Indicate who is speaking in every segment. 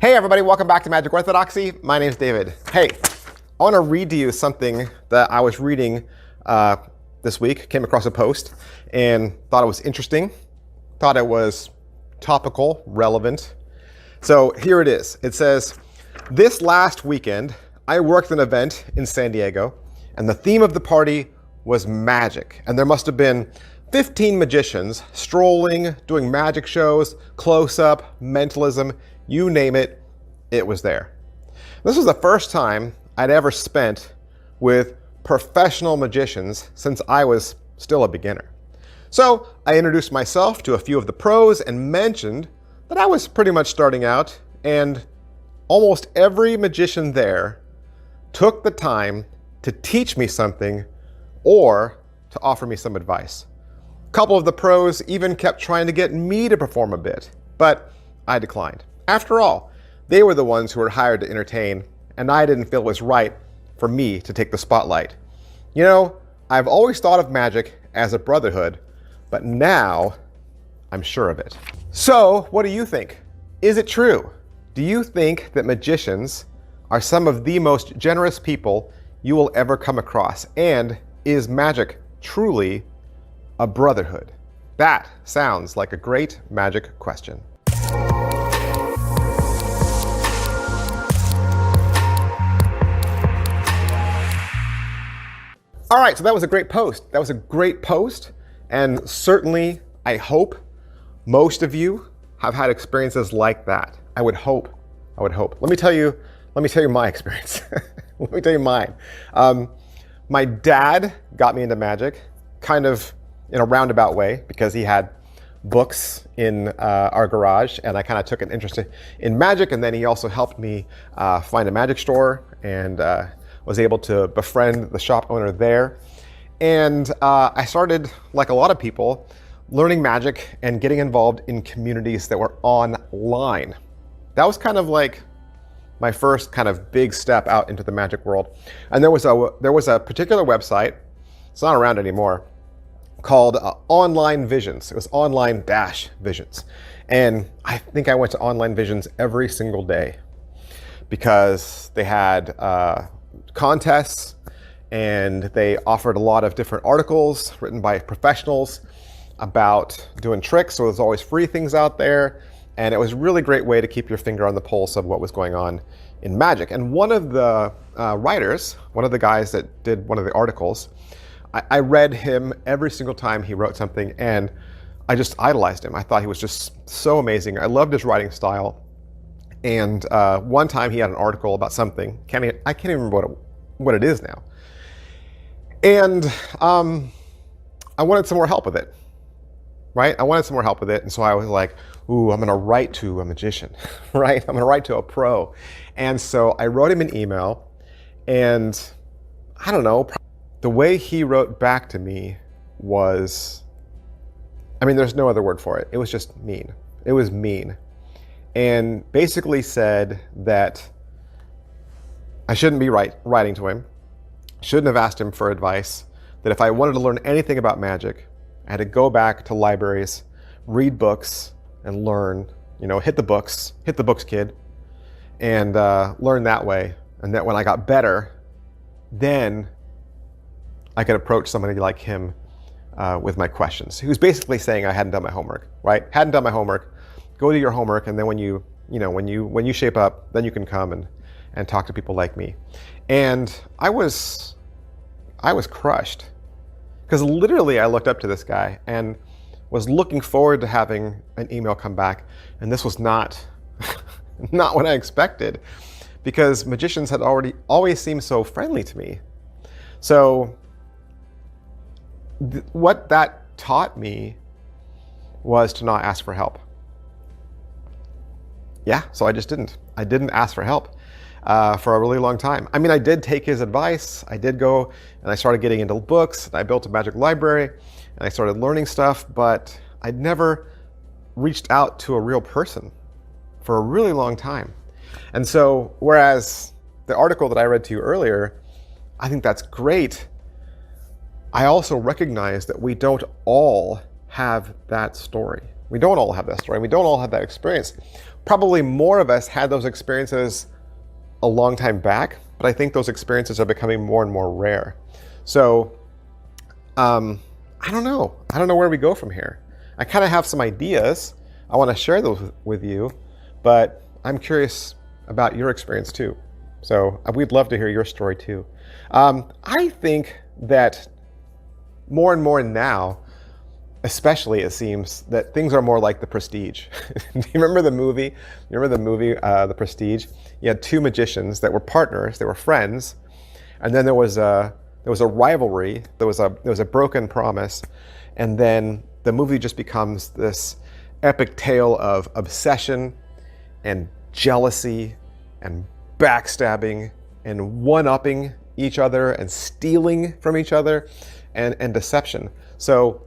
Speaker 1: Hey everybody, welcome back to Magic Orthodoxy. My name's David. Hey, I want to read to you something that I was reading this week, came across a post and thought it was interesting, thought it was topical, relevant. So here it is. It says, this last weekend, I worked an event in San Diego and the theme of the party was magic. And there must have been 15 magicians strolling, doing magic shows, close-up, mentalism, you name it, it was there. This was the first time I'd ever spent with professional magicians since I was still a beginner. So I introduced myself to a few of the pros and mentioned that I was pretty much starting out, and almost every magician there took the time to teach me something or to offer me some advice. A couple of the pros even kept trying to get me to perform a bit, but I declined. After all, they were the ones who were hired to entertain, and I didn't feel it was right for me to take the spotlight. You know, I've always thought of magic as a brotherhood, but now I'm sure of it. So, what do you think? Is it true? Do you think that magicians are some of the most generous people you will ever come across? And is magic truly a brotherhood? That sounds like a great magic question. All right, so that was a great post. That was a great post, and certainly I hope most of you have had experiences like that. I would hope. Let me tell you my experience. Let me tell you mine. My dad got me into magic kind of in a roundabout way because he had books in our garage, and I kind of took an interest in magic, and then he also helped me find a magic store and was able to befriend the shop owner there. And I started, like a lot of people, learning magic and getting involved in communities that were online. That was kind of like my first kind of big step out into the magic world. And there was a particular website, it's not around anymore, called Online Visions. It was online-visions. And I think I went to Online Visions every single day because they had contests, and they offered a lot of different articles written by professionals about doing tricks. So there's always free things out there, and it was a really great way to keep your finger on the pulse of what was going on in magic. And one of the writers, one of the guys that did one of the articles, I read him every single time he wrote something, and I just idolized him. I thought he was just so amazing. I loved his writing style. And one time he had an article about something. I can't even remember what it is now. And I wanted some more help with it, right? I wanted some more help with it. And so I was like, ooh, I'm going to write to a magician, right? I'm going to write to a pro. And so I wrote him an email, and I don't know, the way he wrote back to me was, I mean, there's no other word for it. It was just mean. It was mean. And basically said that I shouldn't be writing to him, shouldn't have asked him for advice, that if I wanted to learn anything about magic, I had to go back to libraries, read books, and learn, hit the books, kid, and learn that way. And that when I got better, then I could approach somebody like him with my questions. He was basically saying I hadn't done my homework, right? Hadn't done my homework. Go do your homework, and then when you shape up, then you can come and talk to people like me. And I was crushed, because literally I looked up to this guy and was looking forward to having an email come back, and this was not what I expected, because magicians had always seemed so friendly to me. So what that taught me was to not ask for help. Yeah, so I just didn't. I didn't ask for help for a really long time. I mean, I did take his advice. I did go and I started getting into books. And I built a magic library and I started learning stuff, but I'd never reached out to a real person for a really long time. And so, whereas the article that I read to you earlier, I think that's great, I also recognize that we don't all have that story. We don't all have that story. We don't all have that experience. Probably more of us had those experiences a long time back, but I think those experiences are becoming more and more rare. So I don't know. I don't know where we go from here. I kind of have some ideas. I want to share those with you, but I'm curious about your experience too. So we'd love to hear your story too. I think that more and more now, especially it seems, that things are more like The Prestige. Do you remember the movie? The Prestige? You had two magicians that were partners, they were friends, and then there was a rivalry, there was a broken promise, and then the movie just becomes this epic tale of obsession and jealousy and backstabbing and one-upping each other and stealing from each other and deception. So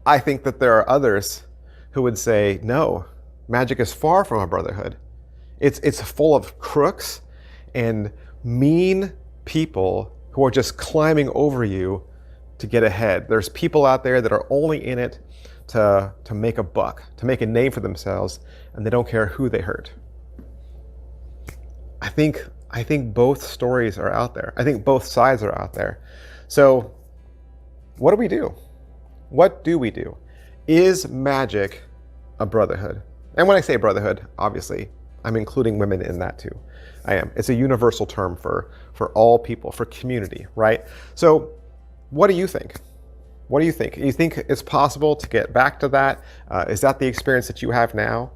Speaker 1: I think that there are others who would say, no, magic is far from a brotherhood. It's full of crooks and mean people who are just climbing over you to get ahead. There's people out there that are only in it to make a buck, to make a name for themselves, and they don't care who they hurt. I think both stories are out there. I think both sides are out there. So what do we do? What do we do? Is magic a brotherhood? And when I say brotherhood, obviously, I'm including women in that too. I am. It's a universal term for all people, for community, right? So what do you think? What do you think? You think it's possible to get back to that? Is that the experience that you have now?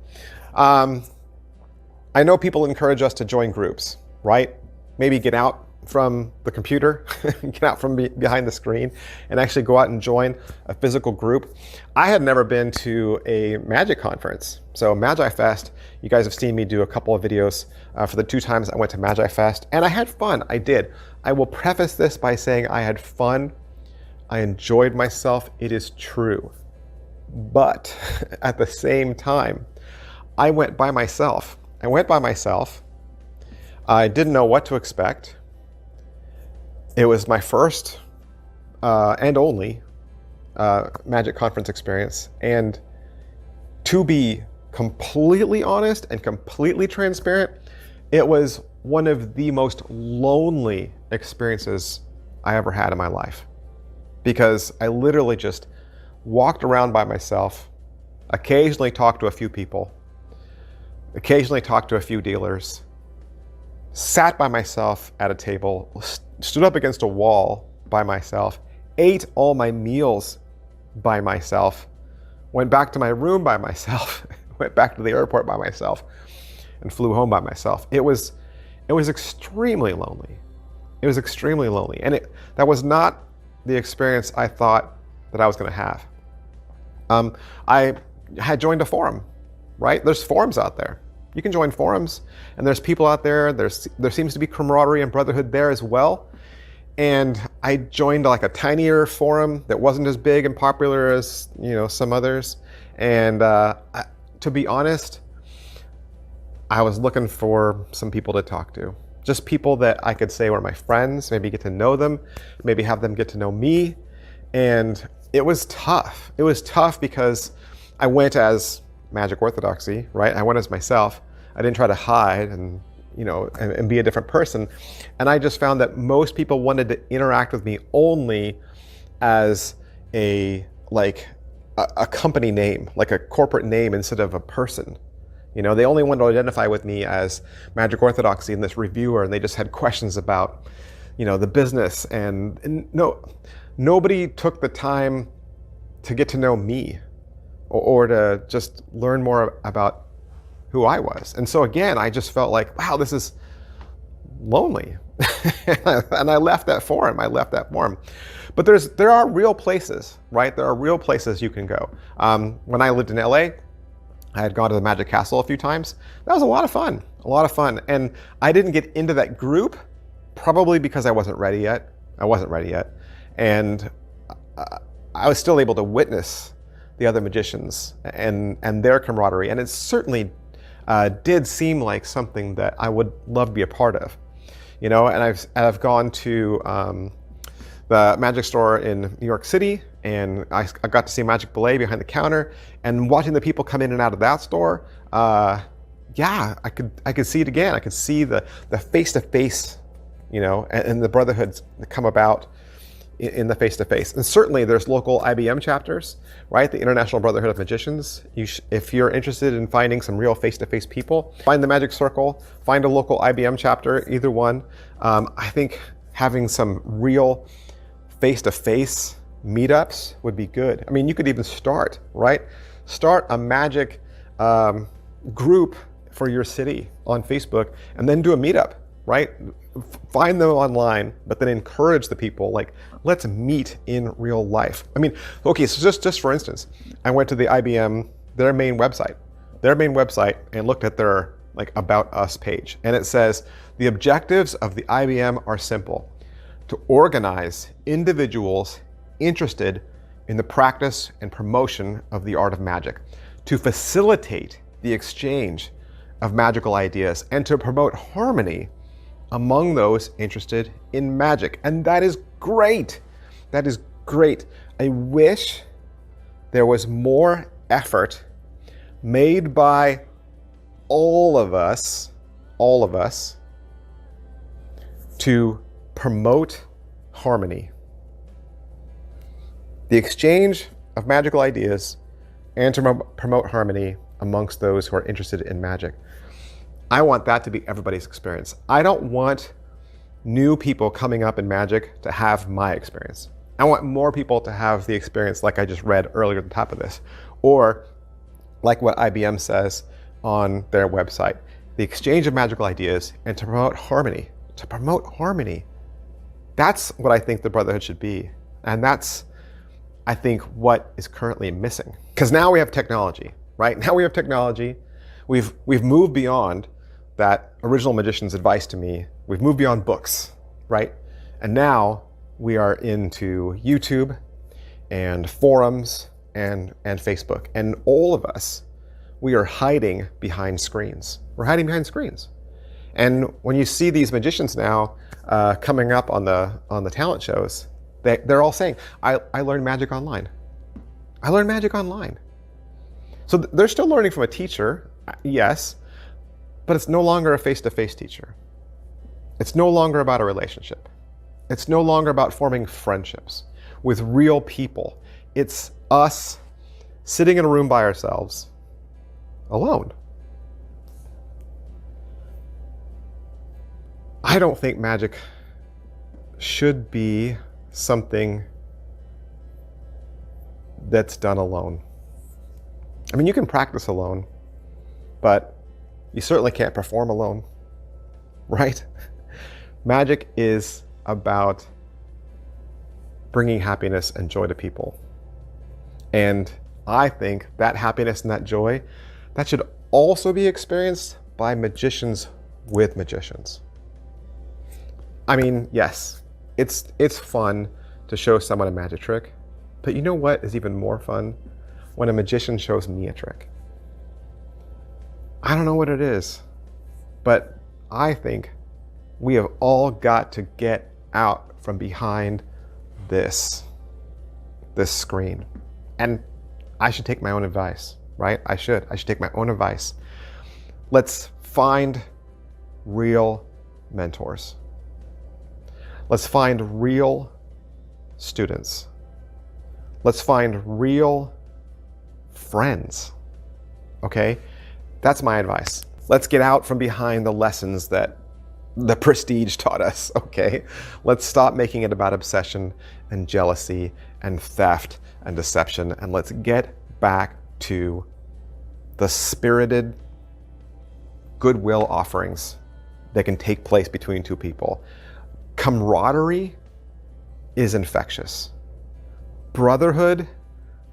Speaker 1: I know people encourage us to join groups, right? Maybe get out from the computer, get out from behind the screen, and actually go out and join a physical group. I had never been to a magic conference. So Magi Fest, you guys have seen me do a couple of videos for the 2 times I went to Magi Fest, and I had fun. I did. I will preface this by saying I had fun. I enjoyed myself. It is true. But at the same time, I went by myself. I didn't know what to expect. It was my first and only magic conference experience. And to be completely honest and completely transparent, it was one of the most lonely experiences I ever had in my life. Because I literally just walked around by myself, occasionally talked to a few people, occasionally talked to a few dealers, sat by myself at a table, stood up against a wall by myself, ate all my meals by myself, went back to my room by myself, went back to the airport by myself, and flew home by myself. It was extremely lonely. It was extremely lonely. And that was not the experience I thought that I was going to have. I had joined a forum, right? There's forums out there. You can join forums, and there's people out there. There seems to be camaraderie and brotherhood there as well. And I joined like a tinier forum that wasn't as big and popular as some others. And to be honest, I was looking for some people to talk to. Just people that I could say were my friends, maybe get to know them, maybe have them get to know me. And it was tough. It was tough because I went as Magic Orthodoxy, right? I went as myself. I didn't try to hide and be a different person. And I just found that most people wanted to interact with me only as a company name, like a corporate name instead of a person. They only wanted to identify with me as Magic Orthodoxy and this reviewer, and they just had questions about, the business. And nobody took the time to get to know me or to just learn more about who I was. And so again, I just felt like, wow, this is lonely. And I left that forum. But there are real places, right? There are real places you can go. When I lived in LA, I had gone to the Magic Castle a few times. That was a lot of fun. And I didn't get into that group probably because I wasn't ready yet. And I was still able to witness the other magicians and their camaraderie. And it certainly did seem like something that I would love to be a part of. And I've gone to the magic store in New York City, and I got to see Magic Ballet behind the counter, and watching the people come in and out of that store, yeah, I could see it again. I could see the face-to-face, and the brotherhoods that come about in the face-to-face. And certainly there's local IBM chapters, right? The International Brotherhood of Magicians. If you're interested in finding some real face-to-face people, find the Magic Circle, find a local IBM chapter, either one. I think having some real face-to-face meetups would be good. I mean, you could even start a magic group for your city on Facebook and then do a meetup, right? Find them online, but then encourage the people, like, let's meet in real life. I mean, okay, so just for instance, I went to the IBM, their main website, and looked at their About Us page. And it says, the objectives of the IBM are simple: to organize individuals interested in the practice and promotion of the art of magic, to facilitate the exchange of magical ideas, and to promote harmony among those interested in magic. And that is great. That is great. I wish there was more effort made by all of us to promote harmony, the exchange of magical ideas, and to promote harmony amongst those who are interested in magic. I want that to be everybody's experience. I don't want new people coming up in magic to have my experience. I want more people to have the experience like I just read earlier at the top of this, or like what IBM says on their website, the exchange of magical ideas and to promote harmony. To promote harmony. That's what I think the Brotherhood should be. And that's, I think, what is currently missing. Because now we have technology, right? Now we have technology. We've moved beyond that original magician's advice to me. We've moved beyond books, right? And now we are into YouTube and forums and Facebook. And all of us, we are hiding behind screens. We're hiding behind screens. And when you see these magicians now coming up on the talent shows, they're all saying, I learned magic online. I learned magic online. So they're still learning from a teacher, yes, but it's no longer a face-to-face teacher. It's no longer about a relationship. It's no longer about forming friendships with real people. It's us sitting in a room by ourselves, alone. I don't think magic should be something that's done alone. I mean, you can practice alone, but you certainly can't perform alone, right? Magic is about bringing happiness and joy to people. And I think that happiness and that joy, that should also be experienced by magicians with magicians. I mean, yes, it's fun to show someone a magic trick, but you know what is even more fun? When a magician shows me a trick. I don't know what it is, but I think we have all got to get out from behind this screen. And I should take my own advice, right? I should take my own advice. Let's find real mentors. Let's find real students. Let's find real friends, okay? That's my advice. Let's get out from behind the lessons that the prestige taught us, okay? Let's stop making it about obsession and jealousy and theft and deception, and let's get back to the spirited goodwill offerings that can take place between two people. Camaraderie is infectious. Brotherhood,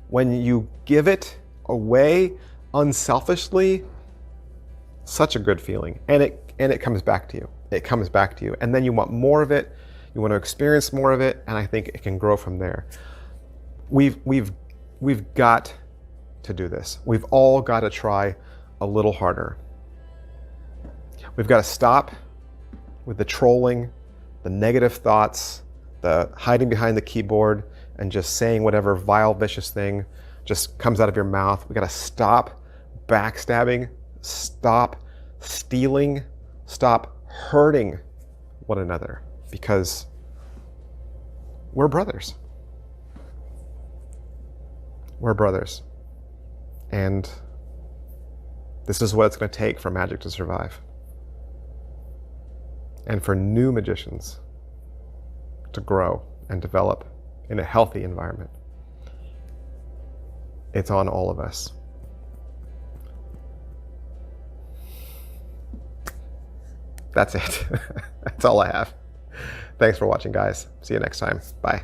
Speaker 1: when you give it away unselfishly, such a good feeling. And it comes back to you. It comes back to you. And then you want more of it. You want to experience more of it. And I think it can grow from there. We've got to do this. We've all got to try a little harder. We've got to stop with the trolling, the negative thoughts, the hiding behind the keyboard and just saying whatever vile, vicious thing just comes out of your mouth. We got to stop backstabbing, stop stealing, stop hurting one another, because we're brothers. We're brothers. And this is what it's going to take for magic to survive. And for new magicians to grow and develop in a healthy environment. It's on all of us. That's it. That's all I have. Thanks for watching, guys. See you next time. Bye.